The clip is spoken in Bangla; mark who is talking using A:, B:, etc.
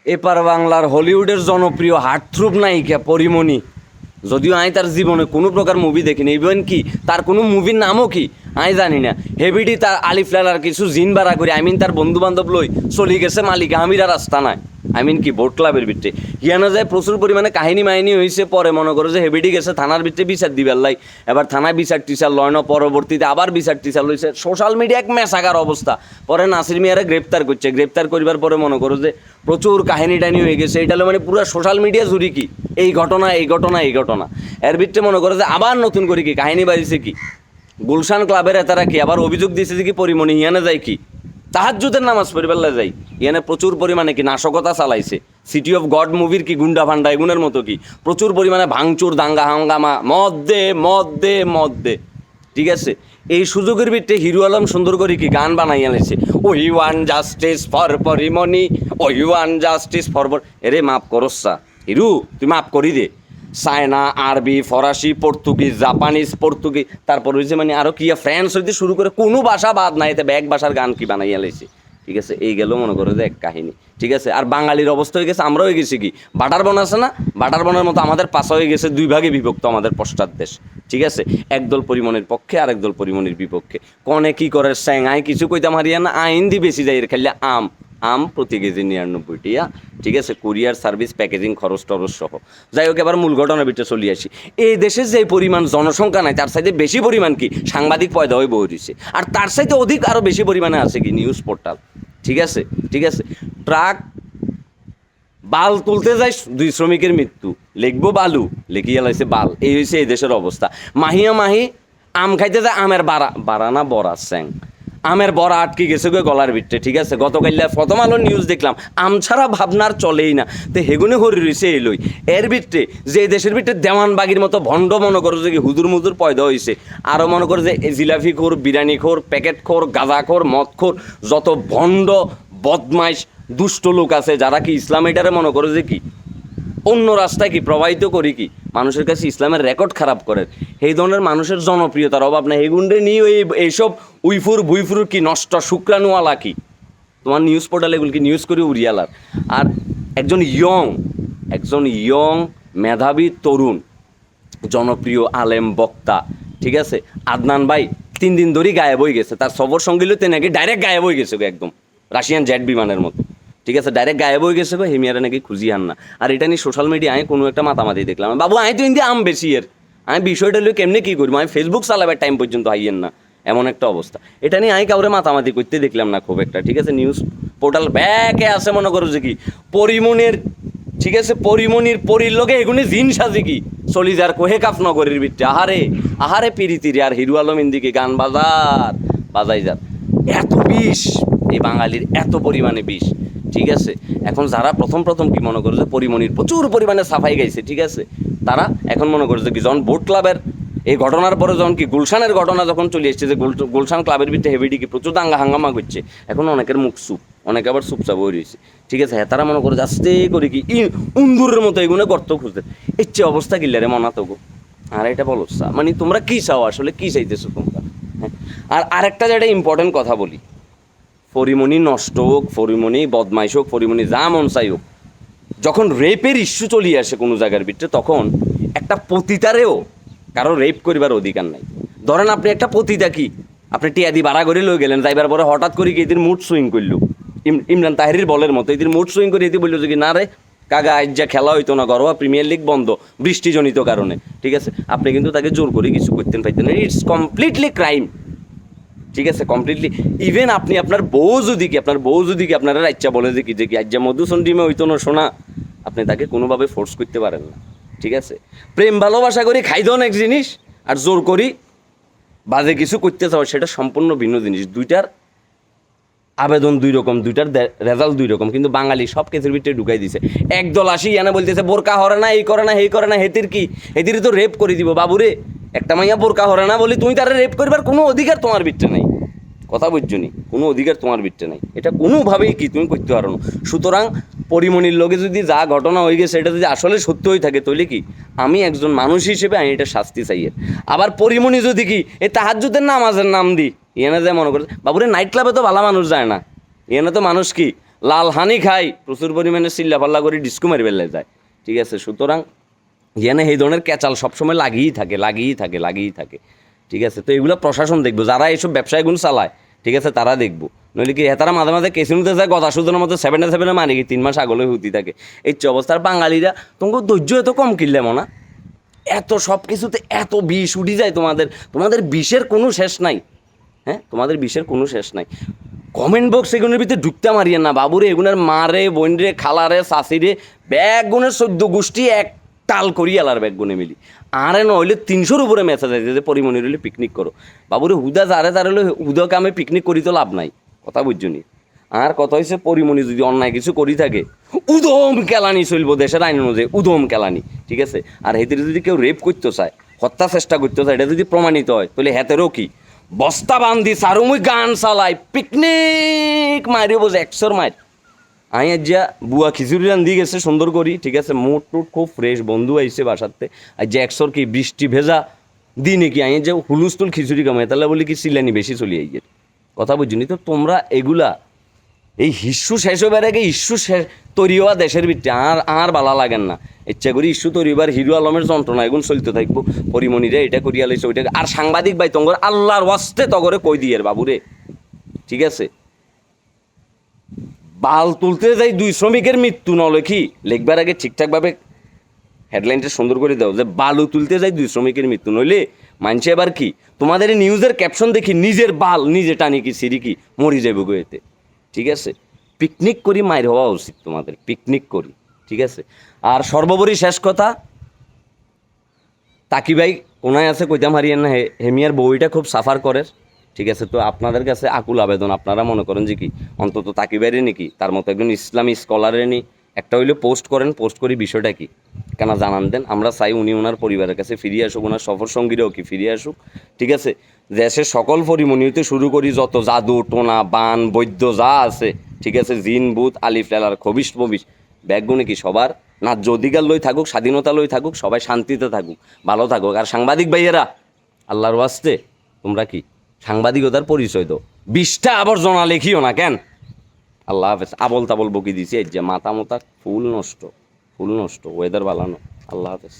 A: এপার বাংলার হলিউডের জনপ্রিয় হার্টথ্রোব নায়িকা পরিমণি, যদিও আমি তার জীবনে কোনো প্রকার মুভি দেখিনি, ইভেন কি তার কোনো মুভির নামও কি আমি জানি না। হেভিডি তার আলিফ লালার কিছু জিন ভাড়া করে তার বন্ধু বান্ধব লই চলি গেছে মালিক আমিরা রাস্তা নাই কি বোট ক্লাবের ভিতরে হিয়ানো যায় প্রচুর পরিমাণে কাহিনী মাহিনী হয়েছে। পরে মনে করো যে হেভিডি গেছে থানার ভিতরে বিচার দিবার লাই, এবার থানায় বিচার টিচার লয় না, পরবর্তীতে আবার বিচার টিচার লইছে, সোশ্যাল মিডিয়া এক মেসাকার অবস্থা। পরে নাসির মিয়ারে গ্রেপ্তার করছে, গ্রেপ্তার করিবার পরে মনে করো যে প্রচুর কাহিনী টাহিনী হয়ে গেছে। এটা মানে পুরো সোশ্যাল মিডিয়া জুড়ি কি এই ঘটনা এই ঘটনা এই ঘটনা। এর ভিতরে মনে করো যে আবার নতুন করে কি কাহিনী বাড়িছে কি গুলশান ক্লাবের এতারা কি আবার অভিযোগ দিয়েছে যে কি পরিমণি হিয়ানে যায় কি তাহাজ্জুদের নামাজ পড়িবার যাই, ইয়ানে প্রচুর পরিমাণে কি নাশকতা চালাইছে। সিটি অফ গড মুভির কি গুন্ডা ফান্ডা এগুনের মতো কি প্রচুর পরিমাণে ভাঙচুর দাঙ্গা হাঙ্গামা মদ দে ঠিক আছে। এই সুযোগের ভিত্তিতে হিরো আলম সুন্দর করে কি গান বানাই আনেছে, ওই ওয়ান জাস্টিস ফর পরিমণি, ওই ওয়ান জাস্টিস ফর এরে মাফ করসা হিরু, তুই মাফ করি দে। চায়না, আরবি, ফরাসি, পর্তুগিজ, জাপানিজ, পর্তুগিজ, তারপর হয়েছে মানে আরও কি ফ্রান্স হইতে শুরু করে কোনো ভাষা বাদ নাই, এতে এক ভাষার গান কি বানাইয়া লাইছে। ঠিক আছে, এই গেল মনে করো যে এক কাহিনী। ঠিক আছে, আর বাঙালির অবস্থা হয়ে গেছে, আমরা হয়ে গেছি কি বাটার বন আছে না, বাটার বনের মতো আমাদের পাশা হয়ে গেছে দুই ভাগে বিভক্ত আমাদের পশ্চাৎ দেশ। ঠিক আছে, একদল পরিমণির পক্ষে আর একদল পরিমণির বিপক্ষে। কনে কি করে স্যাং আই কিছু কইতাম হারিয়া না, আইন দি বেশি যাই খাইলে আম প্রতি কেজি 99 টিয়া। ঠিক আছে, কুরিয়ার সার্ভিস প্যাকেজিং খরচ টরচ সহ। যাই হোক, এবার মূল ঘটনার ভিতরে চলে আসি। এই দেশে যে পরিমাণ জনসংখ্যা নাই তার সাথে বেশি পরিমাণ কি সাংবাদিক পয়দা হয়ে বই রয়েছে, আর তার সাথে অধিক আরও বেশি পরিমাণে আছে কি নিউজ পোর্টাল। ঠিক আছে, ট্রাক বাল তুলতে যায় 2 শ্রমিকের মৃত্যু, লিখবো বালু, লিখিয়া লাইছে বাল। এই হয়েছে এই দেশের অবস্থা। মাহি আম খাইতে যায়, আমের বাড়া না বড়া স্যাং, আমের বড়া আটকে গেছে গলার ভিতরে। ঠিক আছে, গতকাল প্রথম আলো নিউজ দেখলাম, আম ছাড়া ভাবনার চলেই না, তো হেগুনে হরি রয়েছে এলোই। এর ভিতরে যে দেশের ভিতরে দেওয়ানবাগির মতো ভণ্ড মনে করো যে হুজুর মুজুর পয়দা হয়েছে, আরও মনে করো যে জিলাপি খোর, বিরিয়ানি খোর, প্যাকেট খোর, গাঁজা খোর, মদ খোর, যত ভণ্ড বদমাইশ দুষ্ট লোক আছে যারা কি ইসলাম এটারে মনে করো যে কি অন্য রাস্তায় কি প্রবাহিত করি কি মানুষের কাছে ইসলামের রেকর্ড খারাপ করে, এই ধরনের মানুষের জনপ্রিয়তার অভাব নেই। এগুন্ডে নিয়ে এইসব উইফুর ভুইফুর কি নষ্ট শুক্রাণুওয়ালা কি তোমার নিউজ পোর্টাল এগুলো কি নিউজ করে উড়িয়ালার। আর একজন ইয়ং মেধাবী তরুণ জনপ্রিয় আলেম বক্তা, ঠিক আছে, আদনান ভাই 3 দিন ধরেই গায়েব হয়ে গেছে। তার সফর সঙ্গীতে নাকি ডাইরেক্ট গায়েব হয়ে গেছে একদম রাশিয়ান জেট বিমানের মতো। ঠিক আছে, ডাইরেক্ট গায়েব হয়ে গেছে হেমিয়ারা নাকি খুঁজি আন না। আর এটা নিয়ে সোশ্যাল মিডিয়ায় কোনো একটা মাতামাতি দেখলাম, বাবু আমি তো ইন্দি আম বেশি এর, আমি বিষয়টা লিয়ে কেমনি কী করবো, আমি ফেসবুক চালাবার টাইম পর্যন্ত হাইয়েন না, এমন একটা অবস্থা। এটা নিয়ে আমি কাউরে মাতামাতি করতে দেখলাম না খুব একটা। ঠিক আছে, নিউজ পোর্টাল ব্যাকে আছে মনে করো যে কি পরিমণির, ঠিক আছে, পরিমণির পরির লোকে এগুলি জিন সাজে কি চলি যার কোহে কাফনগরের ভিতরে আহারে পিরিতিরে। আর হিরু আলম ইন্দিকে গান বাজাই যার এত বিষ, এই বাঙালির এত পরিমাণে বিষ। ঠিক আছে, এখন যারা প্রথম কি মনে করছে পরিমণির প্রচুর পরিমাণে সাফাই গাইছে, ঠিক আছে, তারা এখন মনে করছে কি যখন বোট ক্লাবের এই ঘটনার পরে যখন কি গুলশানের ঘটনা যখন চলে এসছে যে গুলশান ক্লাবের ভিতরে হেভিডি কি প্রচুর দাঙ্গা হাঙ্গামা করছে, এখন অনেকের মুখ চুপ, অনেকে আবার চুপচাপ হয়ে রয়েছে। ঠিক আছে, তারা মনে করে আস্তে করে কি উন্দুরের মতো এগুলো গর্ত খুঁজতে ইচ্ছে অবস্থা কিল্লে রে মনা তো গো। আর এটা বলো মানে তোমরা কী চাও আসলে, কী চাইতেছো তোমরা? হ্যাঁ, আর আরেকটা যেটা ইম্পর্টেন্ট কথা বলি, পরিমণি নষ্ট হোক, পরিমণি বদমাইশ হোক, পরিমণি যা মন চাই হোক, যখন রেপের ইস্যু চলিয়ে আসে কোনো জায়গার ভিতরে, তখন একটা পতিতারেও কারো রেপ করিবার অধিকার নাই। ধরেন আপনি একটা পতিতা কি আপনি টিয়াদি ভাড়া করে লয়ে গেলেন, যাইবার পরে হঠাৎ করে কি এদের মুড সুইং করলো, ইমরান তাহিরের বলের মতো এদের মুড সুইং করে এটি বললো যে কি না রে কাগা আজ যা খেলা হইতো না, ঘরোয়া প্রিমিয়ার লিগ বন্ধ বৃষ্টিজনিত কারণে। ঠিক আছে, আপনি কিন্তু তাকে জোর করে কিছু করতেন পাইতেন না, ইটস কমপ্লিটলি ক্রাইম। ঠিক আছে, কমপ্লিটলি। ইভেন আপনি আপনার বউ যদি কি আপনারা ইচ্ছা বলে যে কি আজ্জা মধুচন্ডিমে হইতো না শোনা, আপনি তাকে কোনোভাবে ফোর্স করতে পারেন না। ঠিক আছে, প্রেম ভালোবাসা করি খাই দেন এক জিনিস, আর জোর করি বাজে কিছু করতে চাও সেটা সম্পূর্ণ ভিন্ন জিনিস। দুইটার আবেদন 2 রকম, দুইটার রেজাল্ট 2 রকম। কিন্তু বাঙালি সব কেসের ভিতরে ঢুকাই দিছে। একদল আসি এনে বলতেছে বোরকা হরে না, এই করে না, এই করে না, হেতির কি হেতির তো রেপ করে দিব। বাবুরে, একটা মাইয়া বোরকা হরে না বলি তুমি তারা রেপ করবার কোনো অধিকার তোমার ভিতরে নাই। কথা বুঝছো নি, কোনো অধিকার তোমার ভিতরে নাই, এটা কোনোভাবেই কি তুমি করতে পারো না। সুতরাং পরিমণির লগে যদি যা ঘটনা হয়ে গেছে এটা যদি আসলে সত্য হয়ে থাকে, তাহলে কি আমি একজন মানুষ হিসেবে আমি এটা শাস্তি চাই। আবার পরিমণি যদি কি এই তাহাজ্জুদের নামাজের নাম দিই, এনে যায় মনে করে বাবুরে নাইট ক্লাবে তো ভালো মানুষ যায় না, এনে তো মানুষ কি লাল হানি খাই প্রচুর পরিমাণে চিল্লা পাল্লা করে ডিস্কো মারি বেলে যায়, ঠিক আছে। সুতরাং যেন এই ধরনের ক্যাচাল সবসময় লাগিয়েই থাকে, ঠিক আছে। তো এগুলো প্রশাসন দেখবো, যারা এইসব ব্যবসায়গুলো চালায়, ঠিক আছে, তারা দেখবো। নইলে কি তারা মাঝে মাঝে কেসিনুতে যায় গদা সুদনের মতো 7 মানে কি 3 মাস আগলে হুতি থাকে। এই অবস্থার বাঙালিরা তোমাকে ধৈর্য এত কম কিনলে মনা, এত সব কিছুতে এত বিষ উঠি যায় তোমাদের বিষের কোনো শেষ নাই। হ্যাঁ, তোমাদের বিষের কোনো শেষ নাই। কমেন্ট বক্স এগুলোর ভিতরে ঢুকতে মারিয়েন না বাবুরে, এগুনের মারে বোন রে খালারে চাষিরে ব্যাগ গুণের 14 গোষ্ঠী এক টাল করি আলার ব্যাগ গুনে মিলি। আরে নইলে 300-র উপরে মেসেজ আছে যে পরিমণি রইলে পিকনিক করো। বাবুরে হুদা যারে হলে হুদাকে আমি পিকনিক করি তো লাভ নাই, কথা বুঝছো নি। আর কথা হয়েছে পরিমণি যদি অন্যায় কিছু করি থাকে উদম কেলানি চলবো দেশের আইন অনুযায়ী, উদম কেলানি, ঠিক আছে। আর হেদের যদি কেউ রেপ করতে চায়, হত্যা চেষ্টা করতে চায়, এটা যদি প্রমাণিত হয় তাহলে হেতেরও কি বস্তা বান্ধি সারুমুই গান চালাই পিকনিক মারিয়ে বোঝে 100-র মার। আমি আজ যা বুয়া খিচুড়ি রান্ধি গেছে সুন্দর করি, ঠিক আছে, মুড টুট খুব ফ্রেশ, বন্ধু আইসে বাসাতে। আর যে 100-র কি বৃষ্টি ভেজা দিনে কি আমি যে হুলুস্তুল খিচুড়ি কামাই তাহলে বলি কি সিলানি বেশি চলি আইয়ের, কথা বুঝিনি। তো তোমরা এগুলা এই হিস্যু শেষ হবার আগে ইস্যু শেষ তৈরি হওয়া দেশের ভিত্তি আর বালা লাগেন না। ইচ্ছা করি ইস্যু তৈরি হবার হিরো আলমের যন্ত্রণা এগুলো চলতে থাকবো, পরিমণিরে এটা করিয়া লাইছে ওইটা। আর সাংবাদিক ভাই তঙ্গর আল্লাহর ওয়াস্তে তগরে কই দিয়ে বাবুরে, ঠিক আছে। বাল তুলতে যাই 2 শ্রমিকের মৃত্যু নলে কি লিখবার আগে ঠিকঠাকভাবে হেডলাইনটা সুন্দর করে দাও যে বালু তুলতে যাই 2 শ্রমিকের মৃত্যু, নইলে মানছে এবার কি তোমাদের নিউজের ক্যাপশন দেখি নিজের বাল নিজে টানি কি সিঁড়ি কি মরি যাবো গো এতে, ঠিক আছে। পিকনিক করি মায়ের হওয়া উচিত তোমাদের, পিকনিক করি, ঠিক আছে। আর সর্বোপরি শেষ কথা, তাকি ভাই কোনায় আছে কইতাম হারিয়েন না, হেমিয়ার বউইটা খুব সাফার করে, ঠিক আছে। তো আপনাদের কাছে আকুল আবেদন, আপনারা মনে করেন যে কি অন্তত তাকি ভাইরে নাকি তার মতো একজন ইসলামী স্কলারের নি একটা হইলে পোস্ট করেন, পোস্ট করি বিষয়টা কি কেন জানান দেন। আমরা চাই উনি ওনার পরিবারের কাছে ফিরিয়ে আসুক, ওনার সফর সঙ্গীরাও কি ফিরিয়ে আসুক, ঠিক আছে। দেশের সকল পরিমণি হইতে শুরু করি যত জাদু টোনা বান বৈদ্য যা আছে, ঠিক আছে, জিন ভূত আলিফ লালার খবিশ মবিশ ব্যাগগুনে কি সবার ন্যায্য অধিকার লই থাকুক, স্বাধীনতা লই থাকুক, সবাই শান্তিতে থাকুক, ভালো থাকুক। আর সাংবাদিক ভাইয়েরা আল্লাহর ওয়াস্তে তোমরা কি সাংবাদিকতার পরিচয় দাও, 20টা আবর্জনা লেখিও না কেন। আল্লাহ হাফেজ। আবল তাবল বকি দিছি এই যে মাথা মোতা ফুল নষ্ট, ওয়েদার বালানো। আল্লাহ হাফেজ।